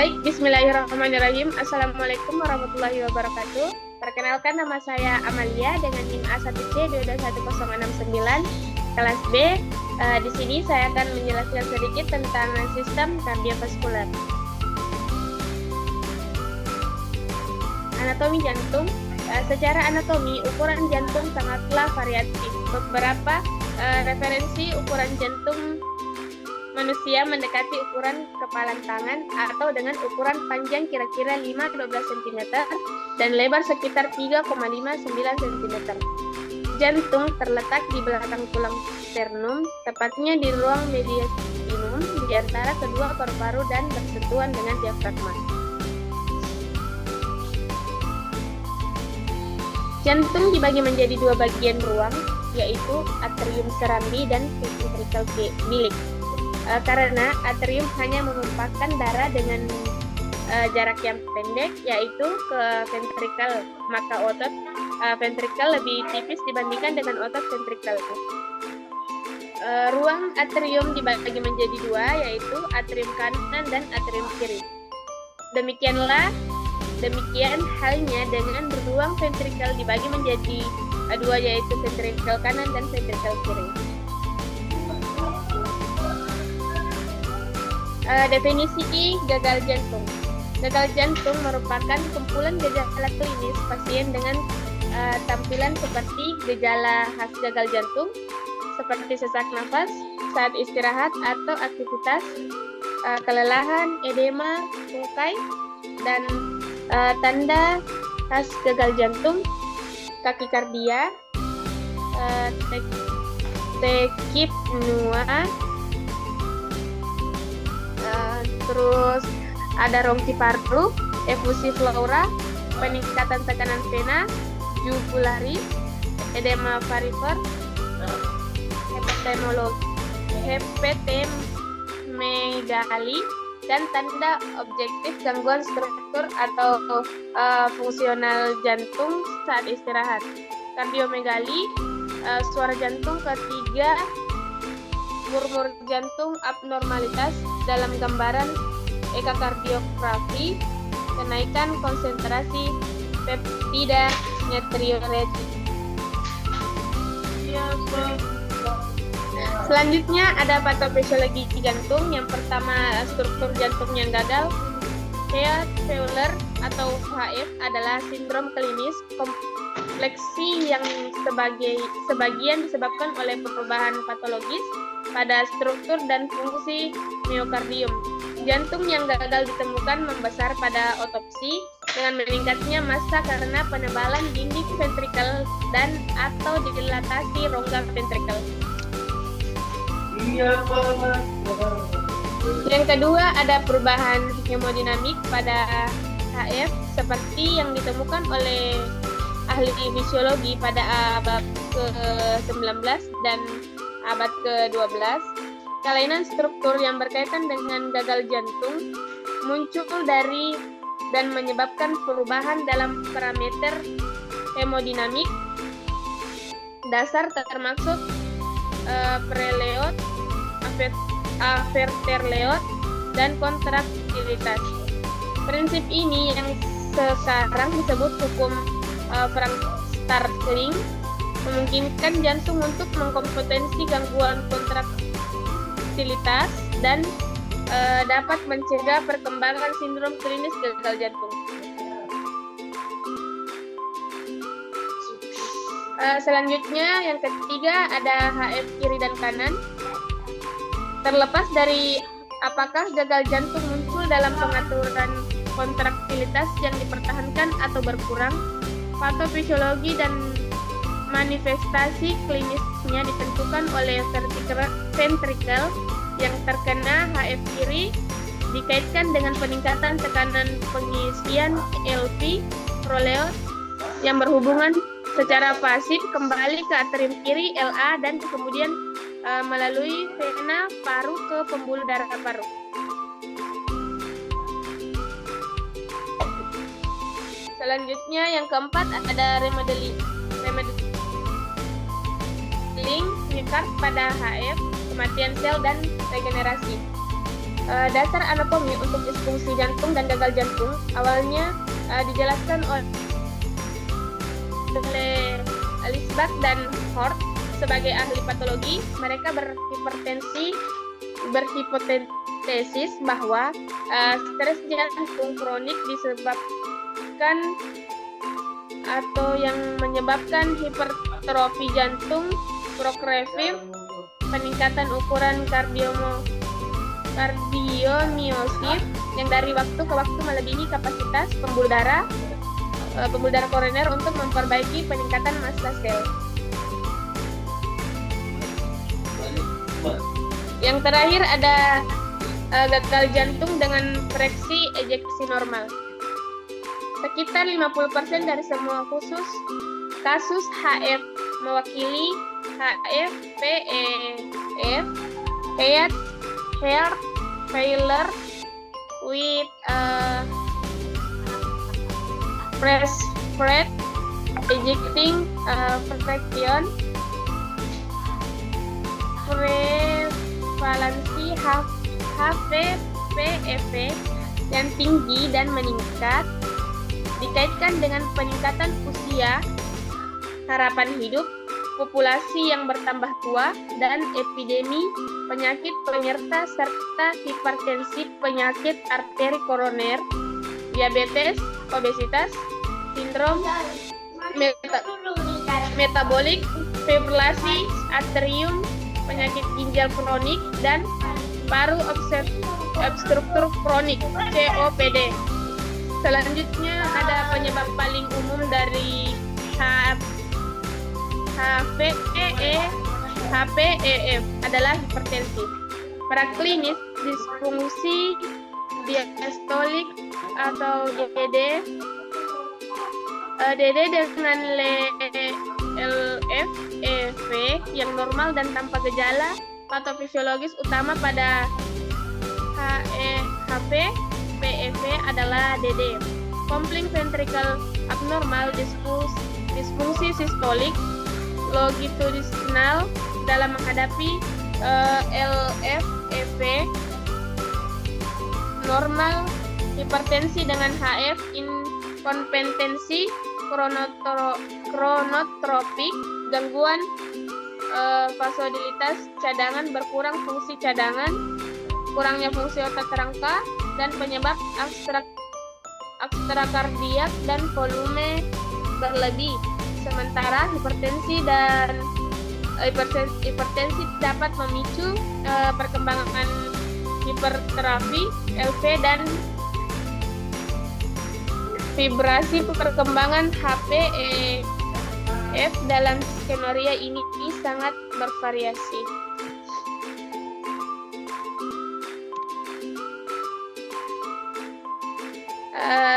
Baik, bismillahirrahmanirrahim. Assalamualaikum warahmatullahi wabarakatuh. Perkenalkan, nama saya Amalia dengan NIM A1C2211069 kelas B. Di sini saya akan menjelaskan sedikit tentang sistem kardiovaskular. Anatomi jantung. Secara anatomi, ukuran jantung sangatlah variatif. Beberapa referensi ukuran jantung manusia mendekati ukuran kepalan tangan atau dengan ukuran panjang kira-kira 5-12 cm dan lebar sekitar 3,59 cm. Jantung terletak di belakang tulang sternum, tepatnya di ruang mediastinum di antara kedua paru-paru dan bersentuhan dengan diafragma. Jantung dibagi menjadi dua bagian ruang, yaitu atrium serambi dan ventricle bilik. Karena atrium hanya menumpahkan darah dengan jarak yang pendek, yaitu ke ventricle, maka otot ventricle lebih tipis dibandingkan dengan otot ventricle. Ruang atrium dibagi menjadi dua, yaitu atrium kanan dan atrium kiri. Demikian halnya dengan ruang ventricle dibagi menjadi dua, yaitu ventricle kanan dan ventricle kiri. Definisi gagal jantung. Gagal jantung merupakan kumpulan gejala klinis pasien dengan tampilan seperti gejala khas gagal jantung, seperti sesak nafas saat istirahat atau aktivitas, kelelahan, edema, tungkai, dan tanda khas gagal jantung, takikardia, tachypnea, terus ada rongki paru, efusi pleura, peningkatan tekanan vena, jugularis, edema varifer, hepatomegali, dan tanda objektif gangguan struktur atau fungsional jantung saat istirahat. Kardiomegali, suara jantung ketiga, murmur jantung, abnormalitas dalam gambaran ekokardiografi, kenaikan konsentrasi peptida natriuretik. Selanjutnya ada patofisiologi jantung. Yang pertama, struktur jantung yang gagal. Heart failure atau HF adalah sindrom klinis kompleksi yang sebagian disebabkan oleh perubahan patologis pada struktur dan fungsi miokardium. Jantung yang gagal ditemukan membesar pada otopsi dengan meningkatnya massa karena penebalan dinding ventrikel dan atau dilatasi rongga ventrikel. Yang kedua, ada perubahan hemodinamik pada HF seperti yang ditemukan oleh ahli fisiologi pada abad ke-19 dan abad ke-12. Kelainan struktur yang berkaitan dengan gagal jantung muncul dari dan menyebabkan perubahan dalam parameter hemodinamik dasar termasuk preload, afterload, dan kontraktilitas. Prinsip ini yang sekarang disebut hukum Frank-Starling memungkinkan jantung untuk mengkompetensi gangguan kontraktilitas dan dapat mencegah perkembangan sindrom klinis gagal jantung. Selanjutnya, yang ketiga ada HF kiri dan kanan. Terlepas dari apakah gagal jantung muncul dalam pengaturan kontraktilitas yang dipertahankan atau berkurang, patofisiologi dan manifestasi klinisnya ditentukan oleh ventrikel yang terkena HF kiri dikaitkan dengan peningkatan tekanan pengisian LV proleot yang berhubungan secara pasif kembali ke atrium kiri LA dan kemudian melalui vena paru ke pembuluh darah paru. Selanjutnya yang keempat ada remodeling myocardium pada HF, kematian sel dan regenerasi. Dasar anatomi untuk disfungsi jantung dan gagal jantung awalnya dijelaskan oleh Lisbach dan Hort sebagai ahli patologi. Mereka berhipotesis bahwa stres jantung kronik disebabkan atau yang menyebabkan hipertrofi jantung progresif, peningkatan ukuran kardiomyosif yang dari waktu ke waktu melebihi kapasitas pembuluh darah koroner untuk memperbaiki peningkatan massa sel. Yang terakhir ada gagal jantung dengan freksi ejeksi normal. Sekitar 50% dari semua kasus HF mewakili HFpEF, heart failure with breath ejecting fraction, prevalensi HVPEV yang tinggi dan meningkat dikaitkan dengan peningkatan usia, harapan hidup, populasi yang bertambah tua, dan epidemi penyakit penyerta serta hipertensi, penyakit arteri koroner, diabetes, obesitas, sindrom metabolik, fibrillasi atrium, penyakit ginjal kronik, dan paru obstruktur kronik (COPD). Selanjutnya ada penyebab paling umum dari HPEF adalah hipertensi. Praklinis disfungsi diastolik atau DD dengan LFEV yang normal dan tanpa gejala patofisiologis utama pada HPEV adalah DD. Complex ventricle abnormal, disfungsi sistolik, longitudinal dalam menghadapi LFEV normal, hipertensi dengan HF, inkompetensi kronotropik, gangguan vasodilitas cadangan, berkurang fungsi cadangan, kurangnya fungsi otot rangka, dan penyebab ekstrakardiak dan volume berlebih. Sementara hipertensi dapat memicu perkembangan hipertrofi LV dan vibrasi. Perkembangan HPEF dalam skenario ini sangat bervariasi.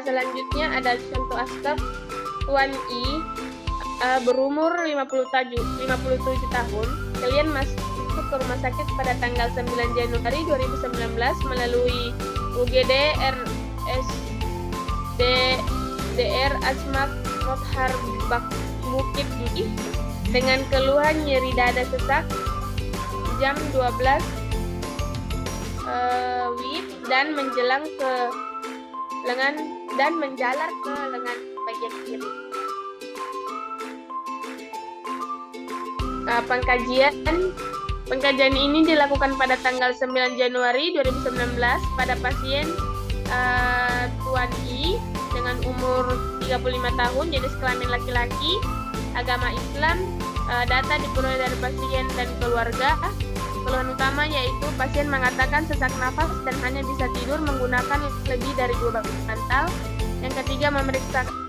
Selanjutnya ada contoh aspek. Tuan I berumur 57 tahun. Kalian masuk ke rumah sakit pada tanggal 9 Januari 2019 melalui UGD RSDR Asmak Mothar Bukit Tinggi dengan keluhan nyeri dada sesak jam 12 WIB dan menjelang ke lengan dan menjalar ke lengan bagian kiri. Pengkajian ini dilakukan pada tanggal 9 Januari 2019 pada pasien Tuan I dengan umur 35 tahun, jenis kelamin laki-laki, agama Islam. Data diperoleh dari pasien dan keluarga. Keluhan utama yaitu pasien mengatakan sesak nafas dan hanya bisa tidur menggunakan lebih dari 2 bantal. Yang ketiga,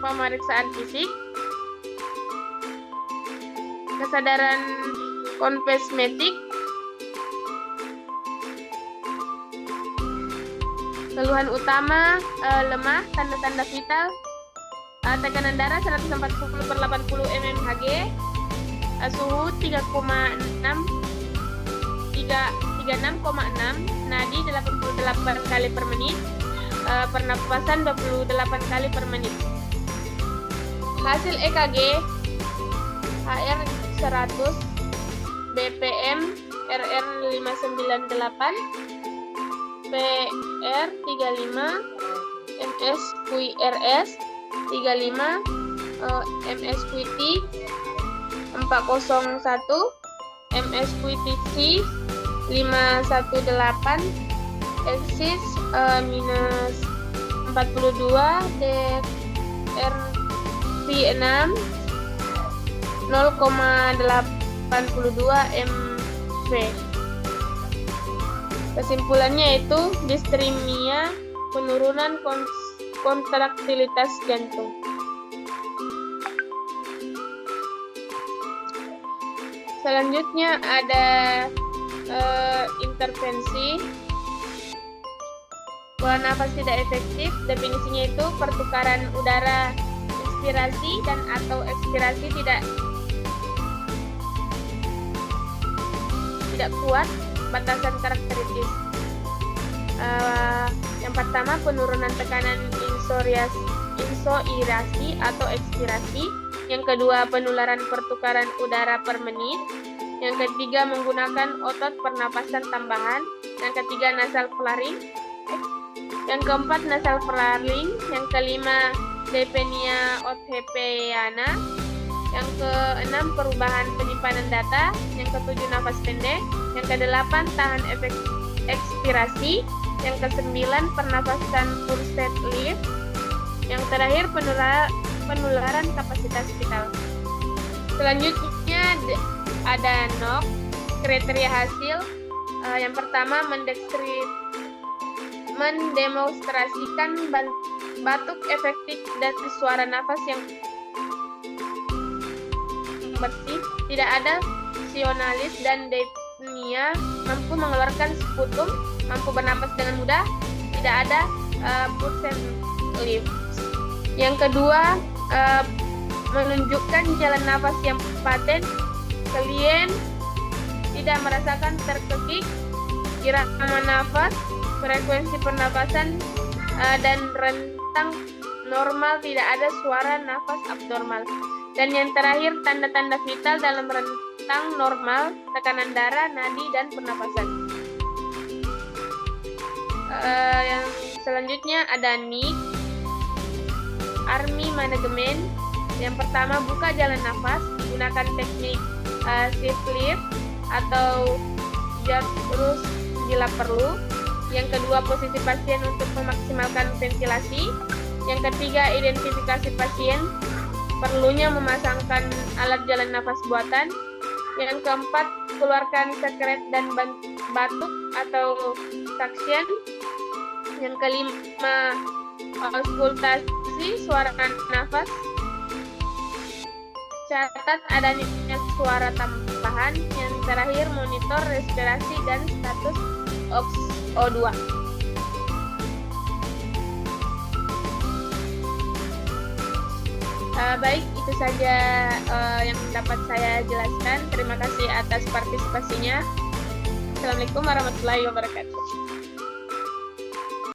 pemeriksaan fisik. Kesadaran konpesmetik. Keluhan utama lemah, tanda-tanda vital, tekanan darah 140/80 mmHg, suhu 36,6, nadi 88 kali per menit, pernapasan 28 kali per menit. Hasil EKG HR 100, BPM RR 598, PR 35, MSQRS 35, MSQT 401, MSQTC 518, Exis minus 42, DRV 6 0,82 mV. Kesimpulannya itu distremia, penurunan kontraktilitas jantung. Selanjutnya ada intervensi. Pola nafas tidak efektif, definisinya itu pertukaran udara inspirasi dan atau ekspirasi tidak kuat, batasan karakteristik. Yang pertama, penurunan tekanan insoirasi atau ekspirasi. Yang kedua, penularan pertukaran udara per menit. Yang ketiga, menggunakan otot pernapasan tambahan. Yang ketiga, nasal flaring. Yang keempat, nasal flaring. Yang kelima, dyspnea othepeana. Yang keenam, perubahan penyimpanan data. Yang ketujuh, nafas pendek. Yang kedelapan, tahan efek ekspirasi. Yang kesembilan, pernapasan forced lift. Yang terakhir, penularan kapasitas vital. Selanjutnya ada NOC, kriteria hasil. Yang pertama, mendemonstrasikan batuk efektif dan suara nafas yang bersih, tidak ada sionalis dan dyspnea, mampu mengeluarkan sputum, mampu bernapas dengan mudah, tidak ada forced lift. Yang kedua, menunjukkan jalan nafas yang paten, klien tidak merasakan terkekik, irama nafas, frekuensi pernapasan dan rentang normal, tidak ada suara nafas abnormal. Dan yang terakhir, tanda-tanda vital dalam rentang normal, tekanan darah, nadi, dan pernapasan. Yang selanjutnya ada NIC, Army Management. Yang pertama, buka jalan nafas, gunakan teknik shift lift atau Jarrus bila perlu. Yang kedua, posisi pasien untuk memaksimalkan ventilasi. Yang ketiga, identifikasi pasien, perlunya memasangkan alat jalan nafas buatan. Yang keempat, keluarkan sekret dan batuk atau suction. Yang kelima, auskultasi suara nafas. Catat adanya suara tambahan. Yang terakhir, monitor respirasi dan status O2. Baik, itu saja yang dapat saya jelaskan. Terima kasih atas partisipasinya. Assalamualaikum warahmatullahi wabarakatuh.